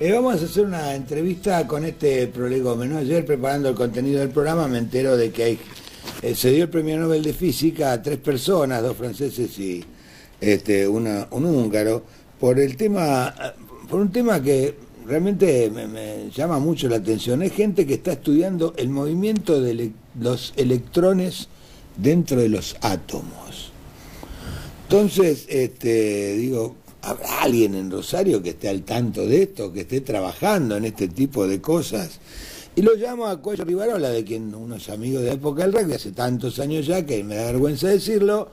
Vamos a hacer una entrevista con este prolegómeno. Ayer, preparando el contenido del programa, me entero de que se dio el premio Nobel de Física a 3 personas, 2 franceses y un húngaro, por un tema que realmente me llama mucho la atención. Es gente que está estudiando el movimiento de los electrones dentro de los átomos. Entonces, digo, ¿habrá alguien en Rosario que esté al tanto de esto, que esté trabajando en este tipo de cosas? Y lo llamo a Cuello Rivarola, de quien unos amigos de la época del rugby, hace tantos años ya, que me da vergüenza decirlo,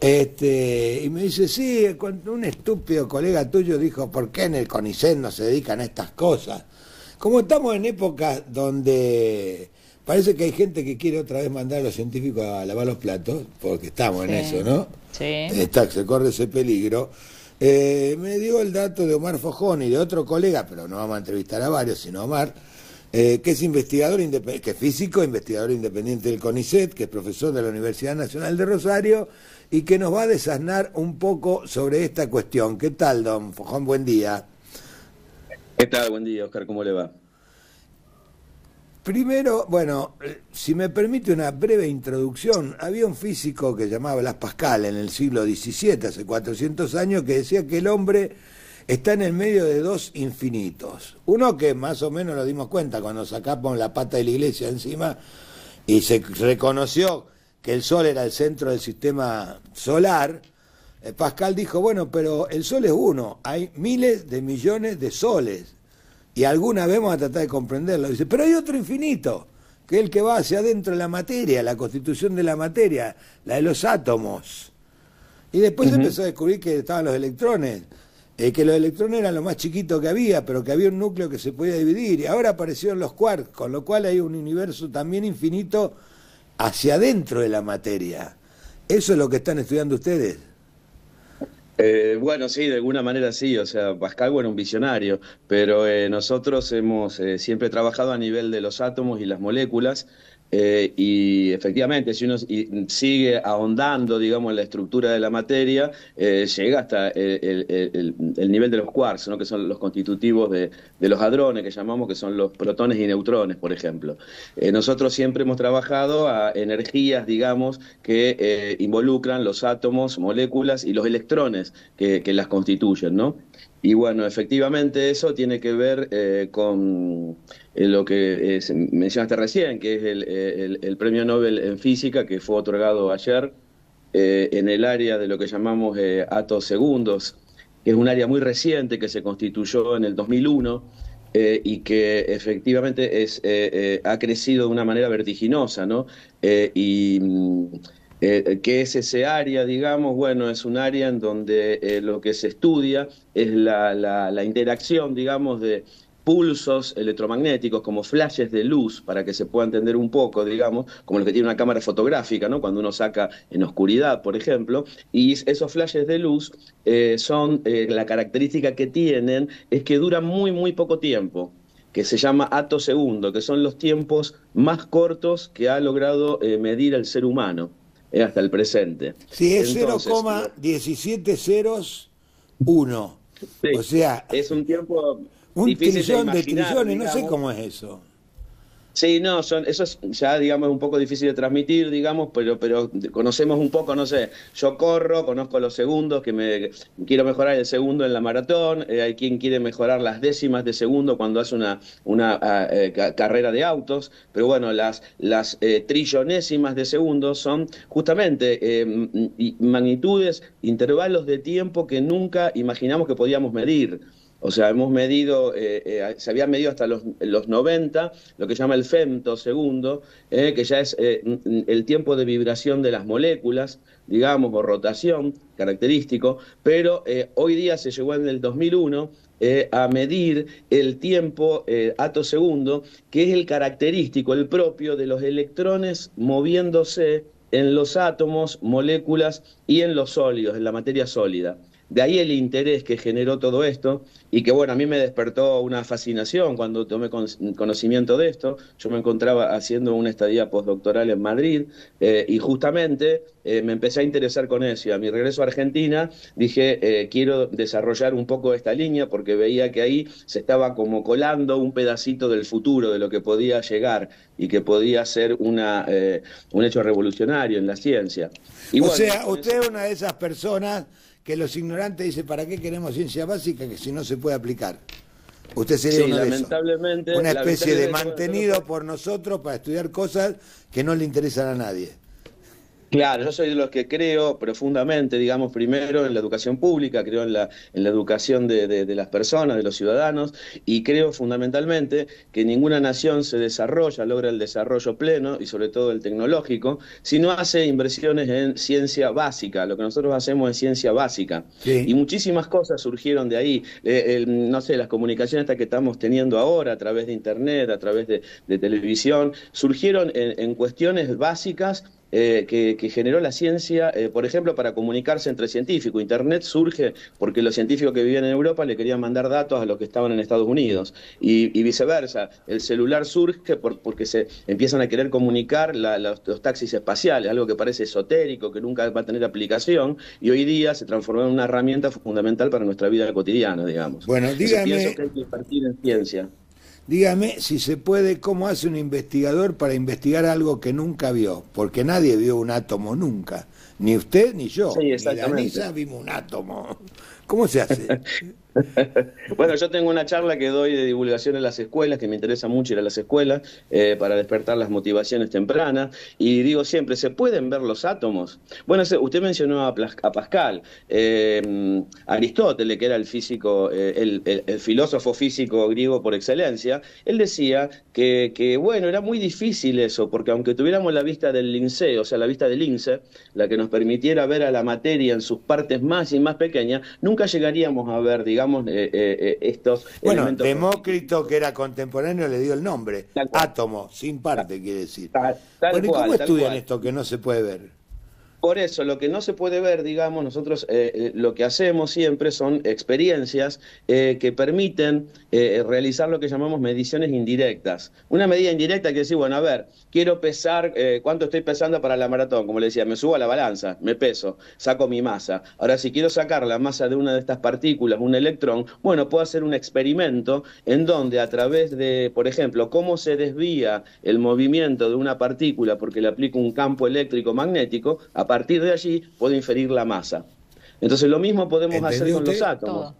y me dice, sí, un estúpido colega tuyo dijo, ¿por qué en el CONICET no se dedican a estas cosas? Como estamos en épocas donde parece que hay gente que quiere otra vez mandar a los científicos a lavar los platos, porque estamos en eso, ¿no? Sí. Se corre ese peligro. Me dio el dato de Omar Fojón y de otro colega, pero no vamos a entrevistar a varios, sino a Omar, que es investigador que es físico, investigador independiente del CONICET, que es profesor de la Universidad Nacional de Rosario, y que nos va a desasnar un poco sobre esta cuestión. ¿Qué tal, don Fojón? Buen día. ¿Qué tal? Buen día, Oscar. ¿Cómo le va? Primero, bueno, si me permite una breve introducción, había un físico que llamaba Blas Pascal en el siglo XVII, hace 400 años, que decía que el hombre está en el medio de dos infinitos. Uno que más o menos nos dimos cuenta cuando sacamos la pata de la iglesia encima y se reconoció que el Sol era el centro del sistema solar. Pascal dijo, bueno, pero el Sol es uno, hay miles de millones de soles. Y alguna vez vamos a tratar de comprenderlo. Dice, pero hay otro infinito, que es el que va hacia adentro de la materia, la constitución de la materia, la de los átomos. Y después empezó a descubrir que estaban los electrones, que los electrones eran lo más chiquito que había, pero que había un núcleo que se podía dividir. Y ahora aparecieron los quarks, con lo cual hay un universo también infinito hacia adentro de la materia. ¿Eso es lo que están estudiando ustedes? Bueno, sí, de alguna manera sí, o sea, Pascal, bueno, un visionario, pero nosotros hemos siempre trabajado a nivel de los átomos y las moléculas, y efectivamente, si uno sigue ahondando, digamos, en la estructura de la materia, llega hasta el nivel de los quarks, ¿no? Que son los constitutivos de los hadrones, que llamamos, que son los protones y neutrones, por ejemplo. Nosotros siempre hemos trabajado a energías, digamos, que involucran los átomos, moléculas y los electrones que las constituyen, ¿no? Y bueno, efectivamente eso tiene que ver con lo que mencionaste recién, que es el Premio Nobel en Física, que fue otorgado ayer en el área de lo que llamamos atos segundos, que es un área muy reciente que se constituyó en el 2001 y que efectivamente ha crecido de una manera vertiginosa, ¿no? ¿Qué es ese área, digamos? Bueno, es un área en donde lo que se estudia es la interacción, digamos, de pulsos electromagnéticos como flashes de luz, para que se pueda entender un poco, digamos, como lo que tiene una cámara fotográfica, ¿no? Cuando uno saca en oscuridad, por ejemplo, y esos flashes de luz la característica que tienen es que duran muy, muy poco tiempo, que se llama atosegundo, que son los tiempos más cortos que ha logrado medir el ser humano hasta el presente. Sí, es Entonces, 0,171. sí, O sea, es un tiempo un difícil trillón de imaginar, trillones, no sé digamos. cómo es eso. Sí, no, eso es ya, digamos, un poco difícil de transmitir, digamos, pero conocemos un poco, no sé, yo corro, conozco los segundos, quiero mejorar el segundo en la maratón, hay quien quiere mejorar las décimas de segundo cuando hace una carrera de autos, pero bueno, las trillonésimas de segundo son justamente magnitudes, intervalos de tiempo que nunca imaginamos que podíamos medir. O sea, hemos medido, se había medido hasta los 90, lo que se llama el femtosegundo, que ya es el tiempo de vibración de las moléculas, digamos, o rotación característico, pero hoy día se llegó en el 2001 a medir el tiempo atosegundo, que es el característico, el propio de los electrones moviéndose en los átomos, moléculas y en los sólidos, en la materia sólida. De ahí el interés que generó todo esto y que, bueno, a mí me despertó una fascinación cuando tomé conocimiento de esto. Yo me encontraba haciendo una estadía postdoctoral en Madrid y justamente me empecé a interesar con eso. Y a mi regreso a Argentina dije, quiero desarrollar un poco esta línea porque veía que ahí se estaba como colando un pedacito del futuro, de lo que podía llegar y que podía ser un hecho revolucionario en la ciencia. Y o bueno, sea, usted es una de esas personas que los ignorantes dicen, ¿para qué queremos ciencia básica que si no se puede aplicar? Usted sería sí, uno de esos. lamentablemente, Una especie de bueno, mantenido por nosotros para estudiar cosas que no le interesan a nadie. claro, yo soy de los que creo profundamente, digamos, primero en la educación pública, creo en la educación de las personas, de los ciudadanos, y creo fundamentalmente que ninguna nación se desarrolla, logra el desarrollo pleno, y sobre todo el tecnológico, si no hace inversiones en ciencia básica. Lo que nosotros hacemos es ciencia básica. Sí. Y muchísimas cosas surgieron de ahí. No sé, las comunicaciones estas que estamos teniendo ahora, a través de Internet, a través de televisión, surgieron en cuestiones básicas que generó la ciencia, por ejemplo, para comunicarse entre científicos. Internet surge porque los científicos que vivían en Europa le querían mandar datos a los que estaban en Estados Unidos y viceversa. El celular surge porque se empiezan a querer comunicar los taxis espaciales, algo que parece esotérico, que nunca va a tener aplicación, y hoy día se transformó en una herramienta fundamental para nuestra vida cotidiana, digamos. Bueno, Entonces, pienso que hay que invertir en ciencia. Dígame si se puede, ¿cómo hace un investigador para investigar algo que nunca vio? Porque nadie vio un átomo nunca, ni usted ni yo, Sí, ni exactamente. Danisa vimos un átomo. ¿Cómo se hace? Bueno, yo tengo una charla que doy de divulgación en las escuelas, que me interesa mucho ir a las escuelas para despertar las motivaciones tempranas, y digo siempre, ¿se pueden ver los átomos? Bueno, usted mencionó a Pascal, Aristóteles, que era el físico, el filósofo físico griego por excelencia, él decía que, bueno, era muy difícil eso, porque aunque tuviéramos la vista del linceo, o sea, la vista del lince, la que nos permitiera ver a la materia en sus partes más y más pequeñas, nunca llegaríamos a ver, digamos, estos Bueno, elementos. Demócrito, que era contemporáneo, le dio el nombre. Tal cual. Átomo, sin parte, quiere decir. Tal Bueno, ¿y cómo cual, tal estudian cual. esto que no se puede ver? Por eso, lo que no se puede ver, digamos, nosotros lo que hacemos siempre son experiencias que permiten realizar lo que llamamos mediciones indirectas. Una medida indirecta quiere decir, bueno, a ver, quiero pesar, ¿cuánto estoy pesando para la maratón? Como le decía, me subo a la balanza, me peso, saco mi masa. Ahora, si quiero sacar la masa de una de estas partículas, un electrón, bueno, puedo hacer un experimento en donde a través de, por ejemplo, cómo se desvía el movimiento de una partícula porque le aplico un campo eléctrico magnético, a partir de allí puedo inferir la masa. Entonces lo mismo podemos hacer ¿Entendió con los usted? átomos.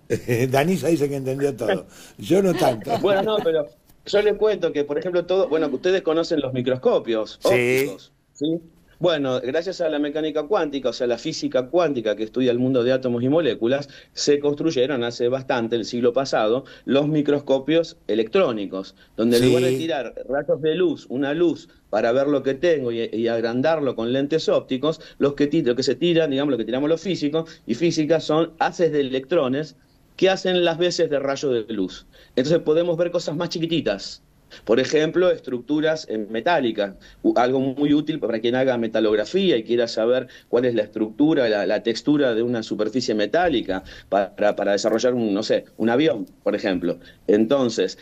Danisa dice que entendió todo. Yo no tanto. Bueno, no, pero yo le cuento que, por ejemplo, bueno, ustedes conocen los microscopios Sí. ópticos, ¿sí? Bueno, gracias a la mecánica cuántica, o sea, la física cuántica que estudia el mundo de átomos y moléculas, se construyeron hace bastante, el siglo pasado, los microscopios electrónicos, donde en lugar de Sí. tirar rayos de luz, una luz para ver lo que tengo y agrandarlo con lentes ópticos, lo que se tiran, digamos, lo que tiramos los físicos y físicas son haces de electrones que hacen las veces de rayo de luz. Entonces podemos ver cosas más chiquititas. Por ejemplo, estructuras metálicas, algo muy útil para quien haga metalografía y quiera saber cuál es la estructura, la textura de una superficie metálica para desarrollar no sé, un avión, por ejemplo. Entonces,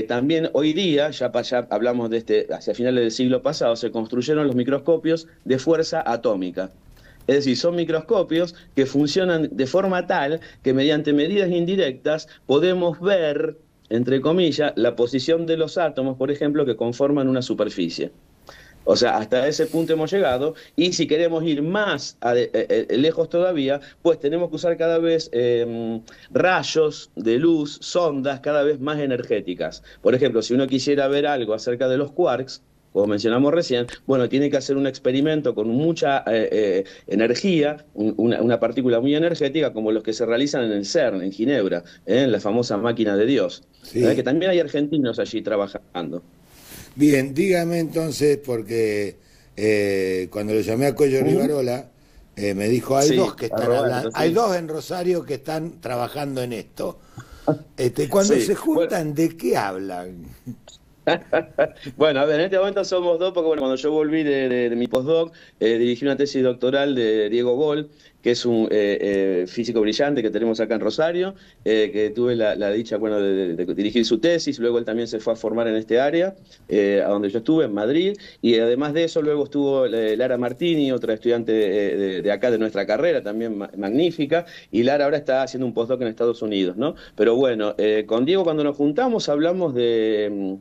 también hoy día, ya hablamos hacia finales del siglo pasado, se construyeron los microscopios de fuerza atómica. Es decir, son microscopios que funcionan de forma tal que mediante medidas indirectas podemos ver, entre comillas, la posición de los átomos, por ejemplo, que conforman una superficie. O sea, hasta ese punto hemos llegado, y si queremos ir más lejos todavía, pues tenemos que usar cada vez rayos de luz, sondas cada vez más energéticas. Por ejemplo, si uno quisiera ver algo acerca de los quarks, como mencionamos recién, bueno, tiene que hacer un experimento con mucha energía, una partícula muy energética, como los que se realizan en el CERN, en Ginebra, en la famosa máquina de Dios. Sí. Que también hay argentinos allí trabajando. Bien, dígame entonces, porque cuando le llamé a Cuello Rivarola, me dijo, hay Sí, dos que están Roberto, hablando, sí. hay dos en Rosario que están trabajando en esto. Cuando Sí, se juntan, ¿de qué hablan? Bueno, a ver, en este momento somos dos, porque bueno, cuando yo volví de mi postdoc, dirigí una tesis doctoral de Diego Boll, que es un físico brillante que tenemos acá en Rosario, que tuve la dicha, bueno, de dirigir su tesis. Luego él también se fue a formar en este área, a donde yo estuve, en Madrid, y además de eso luego estuvo Lara Martini, otra estudiante de acá de nuestra carrera, también magnífica, y Lara ahora está haciendo un postdoc en Estados Unidos, ¿no? Pero bueno, con Diego cuando nos juntamos hablamos de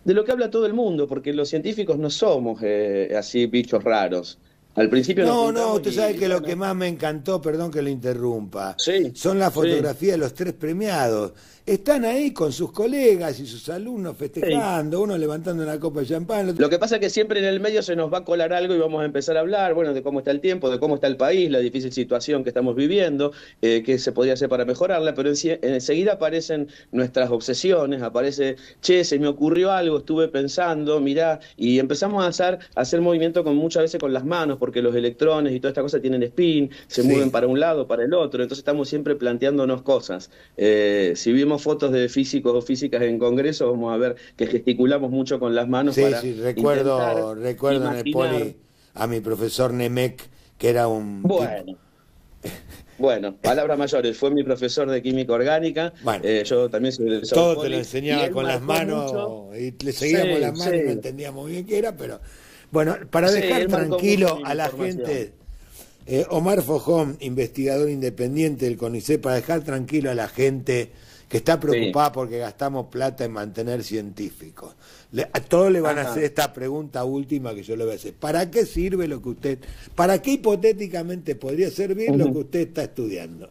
lo que habla todo el mundo, porque los científicos no somos así bichos raros. Al principio nos No, no, juntamos usted sabe que lo que bueno, más me encantó, perdón que lo interrumpa, sí, son las sí, fotografías de los tres premiados. Están ahí con sus colegas y sus alumnos sí. festejando, uno levantando una copa de champán, el otro... Lo que pasa es que siempre en el medio se nos va a colar algo y vamos a empezar a hablar, bueno, de cómo está el tiempo, de cómo está el país, la difícil situación que estamos viviendo, qué se podría hacer para mejorarla, pero enseguida aparecen nuestras obsesiones, aparece, che, se me ocurrió algo, estuve pensando, mirá, y empezamos a hacer movimiento con muchas veces con las manos, porque los electrones y toda esta cosa tienen spin, se mueven Sí, para un lado, para el otro, entonces estamos siempre planteándonos cosas. Si vimos fotos de físicos o físicas en congreso, vamos a ver que gesticulamos mucho con las manos sí, para sí, intentar recuerdo en el imaginar. poli a mi profesor Nemec, que era un tipo, Bueno, bueno, palabras mayores. Fue mi profesor de química orgánica. bueno, Yo también soy del South todo te lo Poly. Y enseñaba él con las marcó mucho. manos y le seguíamos Sí, las manos y no sí, entendíamos bien qué era, pero bueno, para sí, dejar él marcó mucho tranquilo mi a la formación. gente, Omar Fojón, investigador independiente del CONICET, para dejar tranquilo a la gente que está Sí, preocupada porque gastamos plata en mantener científicos. A todos le van a hacer ajá. esta pregunta última que yo le voy a hacer. ¿Para qué sirve lo que usted, para qué hipotéticamente podría servir lo que Ujú. usted está estudiando?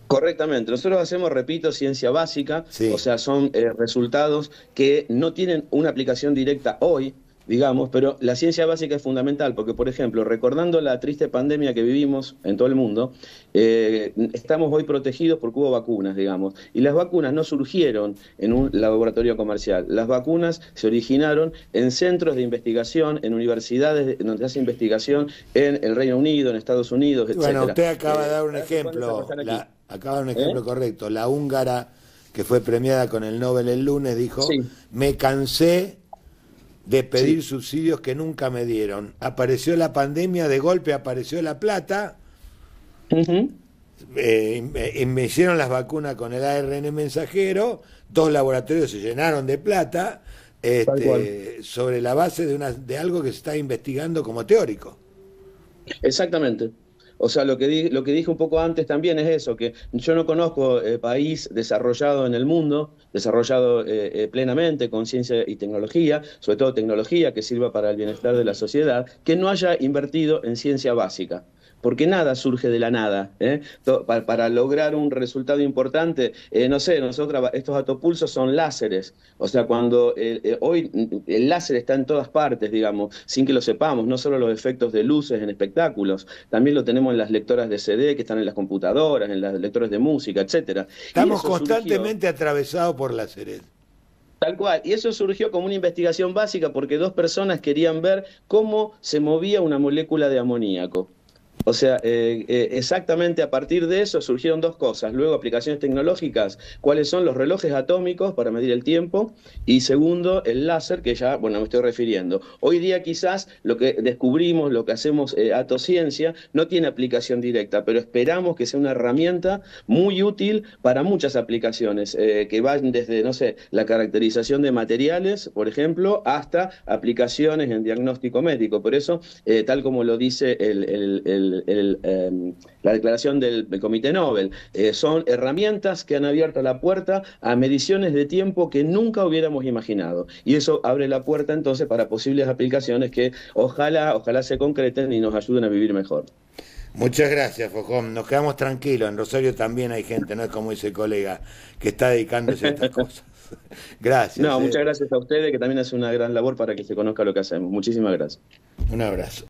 Correctamente. Nosotros hacemos, repito, ciencia básica, o Sí. sea, son resultados que no tienen una aplicación directa hoy, digamos, pero la ciencia básica es fundamental porque, por ejemplo, recordando la triste pandemia que vivimos en todo el mundo, estamos hoy protegidos porque hubo vacunas, digamos, y las vacunas no surgieron en un laboratorio comercial. Las vacunas se originaron en centros de investigación, en universidades donde se hace investigación en el Reino Unido, en Estados Unidos, Bueno, etcétera. usted acaba de dar un Ahora se pueden ejemplo, desarrollar aquí. acaba de dar un ¿Eh? ejemplo correcto. La húngara que fue premiada con el Nobel el lunes dijo, Sí, me cansé de pedir sí. subsidios que nunca me dieron. Apareció la pandemia, de golpe apareció la plata, Ujú. me hicieron las vacunas con el ARN mensajero, dos laboratorios se llenaron de plata, Tal cual. sobre la base de algo que se está investigando como teórico. Exactamente. O sea, lo que dije un poco antes también es eso, que yo no conozco país desarrollado en el mundo, desarrollado plenamente con ciencia y tecnología, sobre todo tecnología que sirva para el bienestar de la sociedad, que no haya invertido en ciencia básica. Porque nada surge de la nada, ¿eh? Para lograr un resultado importante, no sé, nosotros estos atopulsos son láseres, o sea, cuando hoy el láser está en todas partes, digamos, sin que lo sepamos, no solo los efectos de luces en espectáculos, también lo tenemos en las lectoras de CD que están en las computadoras, en las lectores de música, etcétera. Y Estamos eso surgió constantemente atravesados por la Cered. tal cual, y eso surgió como una investigación básica porque dos personas querían ver cómo se movía una molécula de amoníaco. O sea, exactamente a partir de eso surgieron dos cosas. Luego, aplicaciones tecnológicas, cuáles son los relojes atómicos para medir el tiempo. Y segundo, el láser, que ya, bueno, me estoy refiriendo. Hoy día quizás lo que descubrimos, lo que hacemos atociencia, no tiene aplicación directa, pero esperamos que sea una herramienta muy útil para muchas aplicaciones, que van desde, no sé, la caracterización de materiales, por ejemplo, hasta aplicaciones en diagnóstico médico. Por eso, tal como lo dice la declaración del Comité Nobel. Son herramientas que han abierto la puerta a mediciones de tiempo que nunca hubiéramos imaginado. Y eso abre la puerta entonces para posibles aplicaciones que ojalá se concreten y nos ayuden a vivir mejor. Muchas gracias, Fojón. Nos quedamos tranquilos. En Rosario también hay gente, no es como dice el colega, que está dedicándose a estas cosas. Gracias, No, muchas gracias a ustedes que también hacen una gran labor para que se conozca lo que hacemos. Muchísimas gracias. Un abrazo.